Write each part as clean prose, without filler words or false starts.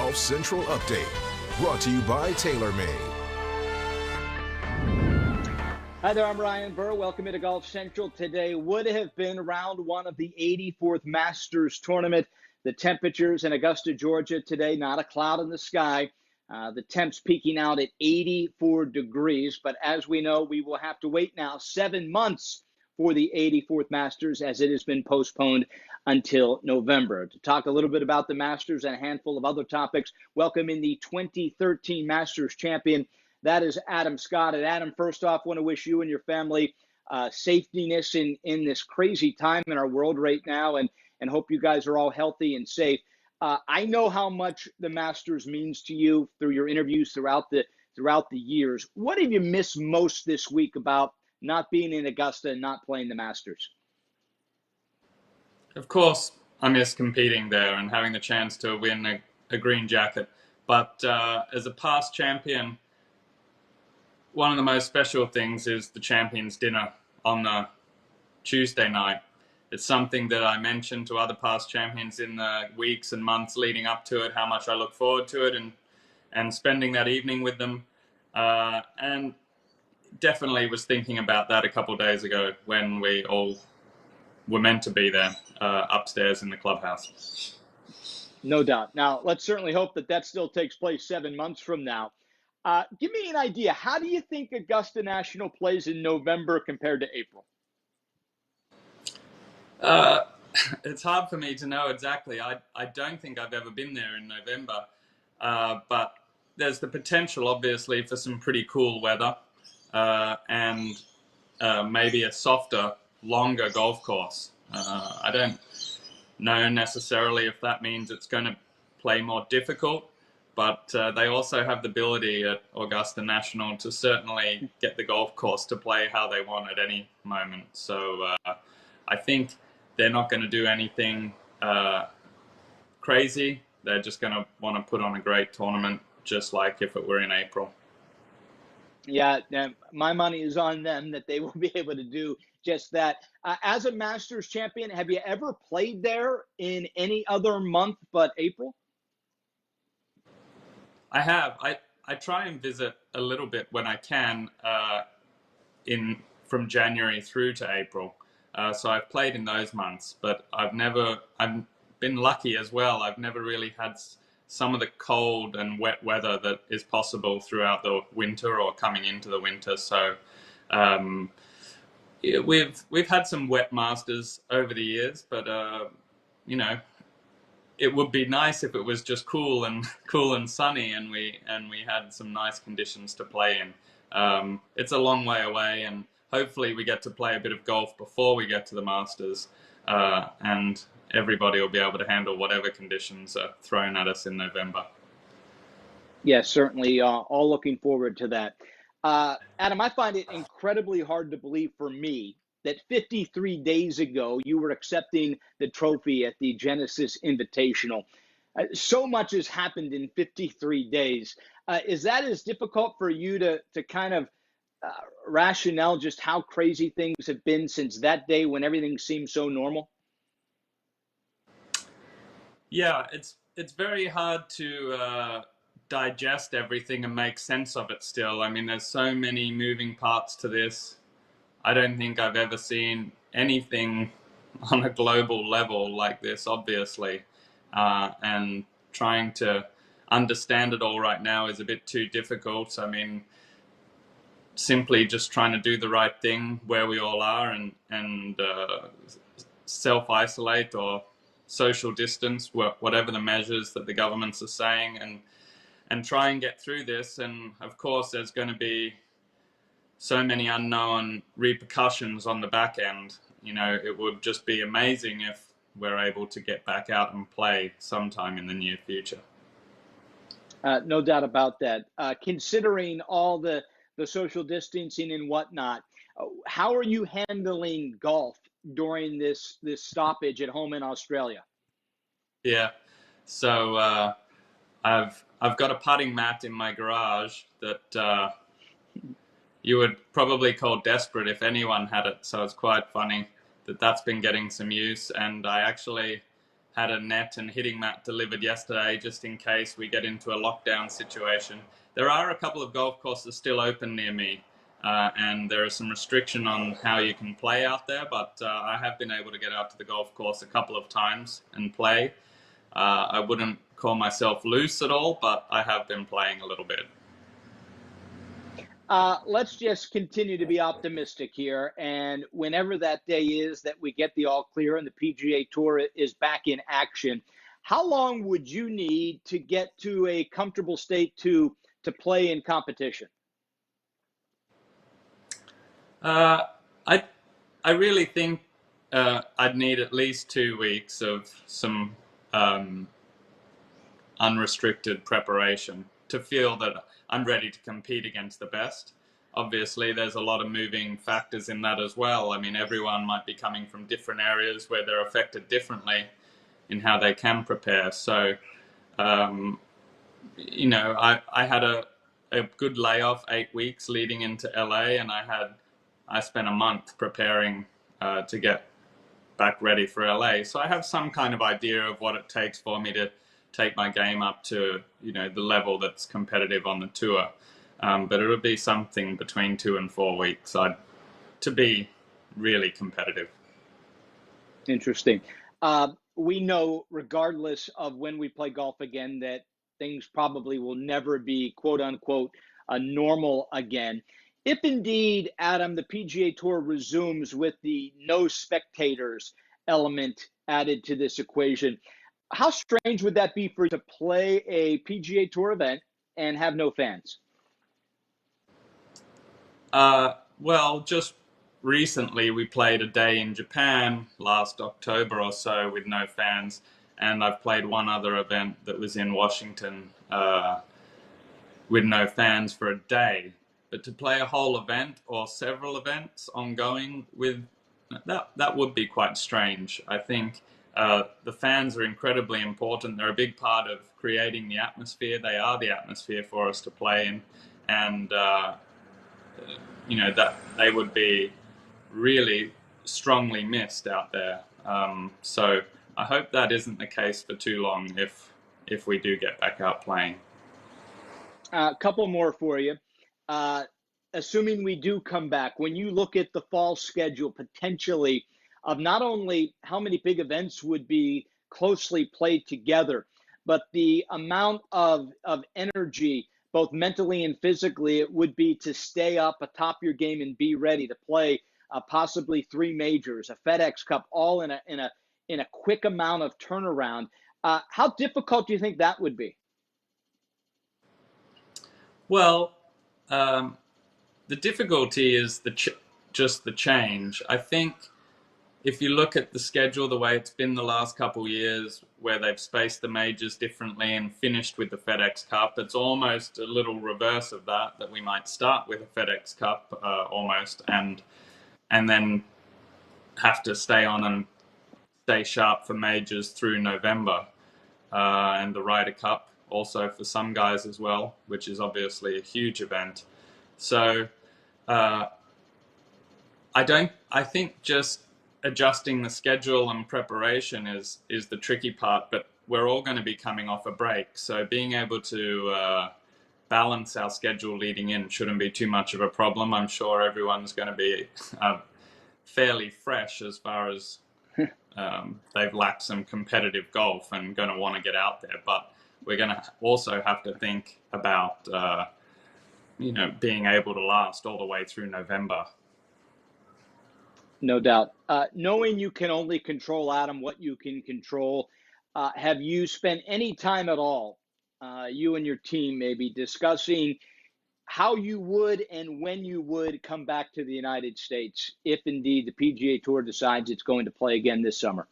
Golf Central Update, brought to you by TaylorMade. Hi there, I'm Ryan Burr. Welcome to Golf Central. Today would have been round one of the 84th Masters Tournament. The temperatures in Augusta, Georgia today, not a cloud in the sky. The temps peaking out at 84 degrees. But as we know, we will have to wait now 7 months for the 84th Masters, as it has been postponed until November. To talk a little bit about the Masters and a handful of other topics, welcome in the 2013 Masters champion. That is Adam Scott. And Adam, first off, want to wish you and your family safetyness in this crazy time in our world right now, and hope you guys are all healthy and safe. I know how much the Masters means to you through your interviews throughout the years. What have you missed most this week about not being in Augusta and not playing the Masters? Of course, I miss competing there and having the chance to win a green jacket. But as a past champion, one of the most special things is the Champions Dinner on the Tuesday night. It's something that I mentioned to other past champions in the weeks and months leading up to it, how much I look forward to it and spending that evening with them. And definitely was thinking about that a couple of days ago when we all were meant to be there upstairs in the clubhouse. No doubt. Now, let's certainly hope that still takes place 7 months from now. Give me an idea. How do you think Augusta National plays in November compared to April? It's hard for me to know exactly. I don't think I've ever been there in November. But there's the potential, obviously, for some pretty cool weather and maybe a softer, longer golf course. I don't know necessarily if that means it's going to play more difficult. But they also have the ability at Augusta National to certainly get the golf course to play how they want at any moment. So I think they're not going to do anything crazy. They're just going to want to put on a great tournament, just like if it were in April. Yeah, my money is on them that they will be able to do just that. As a Masters champion, have you ever played there in any other month but April? I have. I try and visit a little bit when I can from January through to April. So I've played in those months, but I've been lucky as well. I've never really had some of the cold and wet weather that is possible throughout the winter or coming into the winter. So we've had some wet Masters over the years, but it would be nice if it was just cool and sunny, and we had some nice conditions to play in. It's a long way away, and hopefully we get to play a bit of golf before we get to the Masters, and everybody will be able to handle whatever conditions are thrown at us in November. Yes, certainly. All looking forward to that. Adam, I find it incredibly hard to believe for me that 53 days ago you were accepting the trophy at the Genesis Invitational. So much has happened in 53 days. Is that as difficult for you to kind of rationale just how crazy things have been since that day when everything seemed so normal? Yeah, it's very hard to digest everything and make sense of it still. I mean, there's so many moving parts to this. I don't think I've ever seen anything on a global level like this, obviously. And trying to understand it all right now is a bit too difficult. I mean, simply just trying to do the right thing where we all are and self-isolate or social distance, whatever the measures that the governments are saying, and try and get through this. And of course, there's going to be so many unknown repercussions on the back end. You know, it would just be amazing if we're able to get back out and play sometime in the near future. No doubt about that. Considering all the social distancing and whatnot, how are you handling golf during this stoppage at home in Australia? Yeah, so I've got a putting mat in my garage that you would probably call desperate if anyone had it. So it's quite funny that that's been getting some use. And I actually had a net and hitting mat delivered yesterday, just in case we get into a lockdown situation. There are a couple of golf courses still open near me, and there is some restriction on how you can play out there, but I have been able to get out to the golf course a couple of times and play. I wouldn't call myself loose at all, but I have been playing a little bit. Let's just continue to be optimistic here. And whenever that day is that we get the all clear and the PGA Tour is back in action, how long would you need to get to a comfortable state to play in competition? I really think I'd need at least 2 weeks of some unrestricted preparation to feel that I'm ready to compete against the best. Obviously, there's a lot of moving factors in that as well. I mean, everyone might be coming from different areas where they're affected differently in how they can prepare. So, you know, I had a good layoff, 8 weeks leading into LA, and I spent a month preparing to get back ready for LA. So I have some kind of idea of what it takes for me to take my game up to, you know, the level that's competitive on the tour. But it'll be something between 2 and 4 weeks to be really competitive. Interesting. We know, regardless of when we play golf again, that things probably will never be, quote unquote, normal again. If indeed, Adam, the PGA Tour resumes with the no spectators element added to this equation, how strange would that be for you to play a PGA Tour event and have no fans? Well, just recently we played a day in Japan last October or so with no fans, and I've played one other event that was in Washington with no fans for a day. But to play a whole event or several events ongoing with that would be quite strange. I think the fans are incredibly important. They're a big part of creating the atmosphere. They are the atmosphere for us to play in, and you know, that they would be really strongly missed out there. So I hope that isn't the case for too long if we do get back out playing. A couple more for you. Assuming we do come back, when you look at the fall schedule potentially of not only how many big events would be closely played together, but the amount of energy, both mentally and physically, it would be to stay up atop your game and be ready to play possibly 3 majors, a FedExCup, all in a quick amount of turnaround. How difficult do you think that would be? Well, the difficulty is just the change. I think if you look at the schedule the way it's been the last couple of years, where they've spaced the majors differently and finished with the FedExCup, it's almost a little reverse of that we might start with a FedExCup almost, and then have to stay on and stay sharp for majors through November, and the Ryder Cup also for some guys as well, which is obviously a huge event. So I think just adjusting the schedule and preparation is the tricky part, but we're all going to be coming off a break. So being able to balance our schedule leading in shouldn't be too much of a problem. I'm sure everyone's going to be fairly fresh as far as they've lacked some competitive golf and going to want to get out there. But we're going to also have to think about being able to last all the way through November. No doubt. Knowing you can only control, Adam, what you can control, have you spent any time at all, you and your team maybe, discussing how you would and when you would come back to the United States if indeed the PGA Tour decides it's going to play again this summer?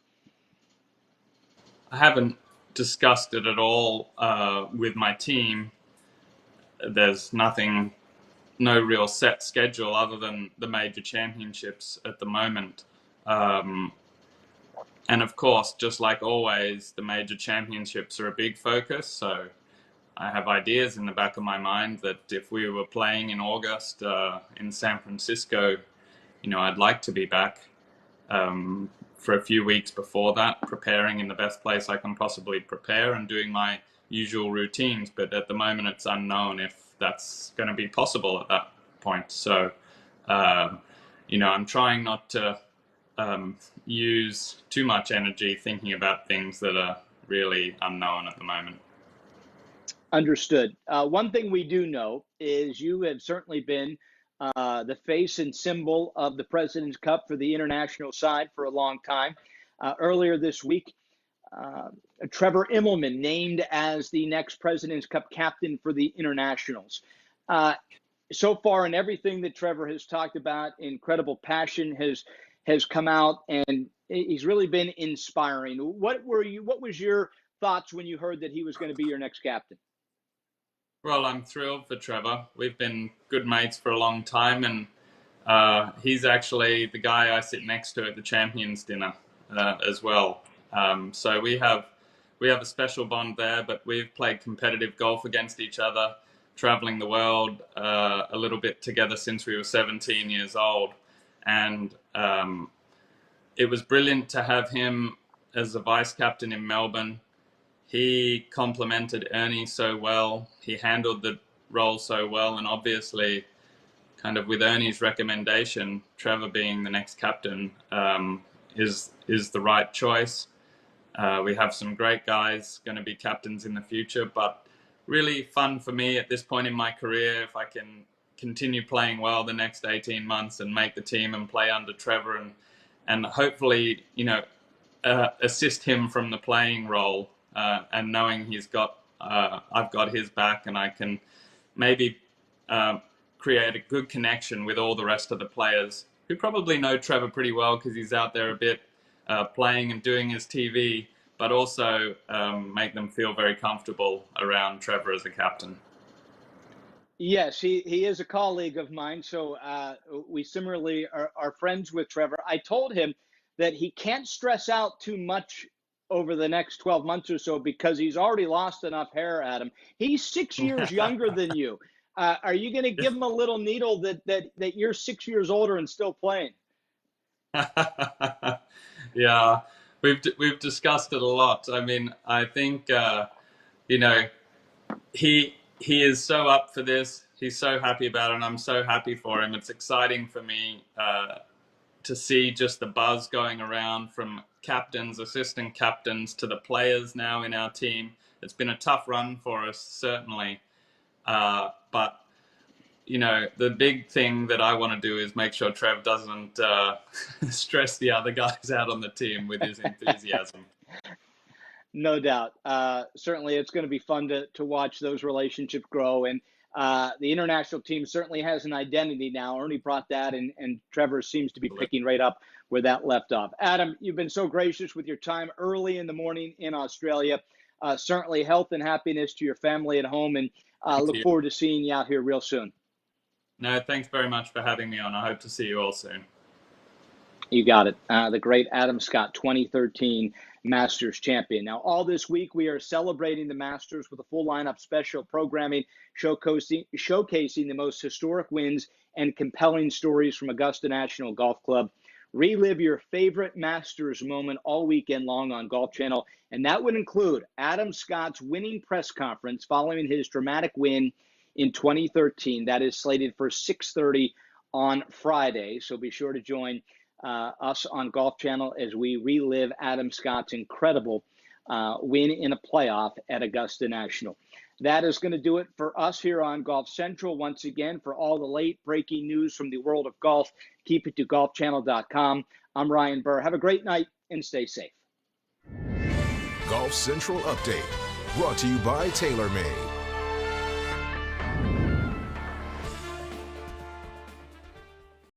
I haven't discussed it at all with my team. There's no real set schedule other than the major championships at the moment. And of course, just like always, the major championships are a big focus. So I have ideas in the back of my mind that if we were playing in August in San Francisco, I'd like to be back for a few weeks before that, preparing in the best place I can possibly prepare and doing my usual routines. But at the moment, it's unknown if that's going to be possible at that point. So, I'm trying not to use too much energy thinking about things that are really unknown at the moment. Understood. One thing we do know is you have certainly been the face and symbol of the President's Cup for the international side for a long time. Earlier this week, Trevor Immelman named as the next President's Cup captain for the internationals. So far, in everything that Trevor has talked about, incredible passion has come out, and he's really been inspiring. What was your thoughts when you heard that he was going to be your next captain? Well, I'm thrilled for Trevor. We've been good mates for a long time, and he's actually the guy I sit next to at the Champions Dinner as well. So we have a special bond there, but we've played competitive golf against each other, traveling the world a little bit together since we were 17 years old. And it was brilliant to have him as a vice captain in Melbourne. He complemented Ernie so well. He handled the role so well. And obviously, kind of with Ernie's recommendation, Trevor being the next captain is the right choice. We have some great guys going to be captains in the future, but really fun for me at this point in my career if I can continue playing well the next 18 months and make the team and play under Trevor and hopefully, assist him from the playing role. And knowing I've got his back, and I can maybe create a good connection with all the rest of the players who probably know Trevor pretty well because he's out there a bit playing and doing his TV, but also make them feel very comfortable around Trevor as a captain. Yes, he is a colleague of mine, so we similarly are friends with Trevor. I told him that he can't stress out too much over the next 12 months or so because he's already lost enough hair, Adam. He's 6 years younger than you. Are you going to give him a little needle that you're 6 years older and still playing? Yeah, we've discussed it a lot. I mean, I think he is so up for this. He's so happy about it, and I'm so happy for him. It's exciting for me to see just the buzz going around from captains, assistant captains to the players now in our team. It's been a tough run for us, certainly. But, the big thing that I want to do is make sure Trev doesn't stress the other guys out on the team with his enthusiasm. No doubt. Certainly, it's going to be fun to watch those relationships grow. And the international team certainly has an identity now. Ernie brought that, and Trevor seems to be picking right up where that left off. Adam, you've been so gracious with your time early in the morning in Australia. Certainly health and happiness to your family at home, and look forward to seeing you out here real soon. No, thanks very much for having me on. I hope to see you all soon. You got it. The great Adam Scott, 2013 Masters champion. Now, all this week, we are celebrating the Masters with a full lineup special programming showcasing the most historic wins and compelling stories from Augusta National Golf Club. Relive your favorite Masters moment all weekend long on Golf Channel, and that would include Adam Scott's winning press conference following his dramatic win in 2013. That is slated for 6:30 on Friday, so be sure to join us on Golf Channel as we relive Adam Scott's incredible win in a playoff at Augusta National. That is going to do it for us here on Golf Central. Once again, for all the late breaking news from the world of golf, keep it to golfchannel.com. I'm Ryan Burr. Have a great night and stay safe. Golf Central Update, brought to you by TaylorMade.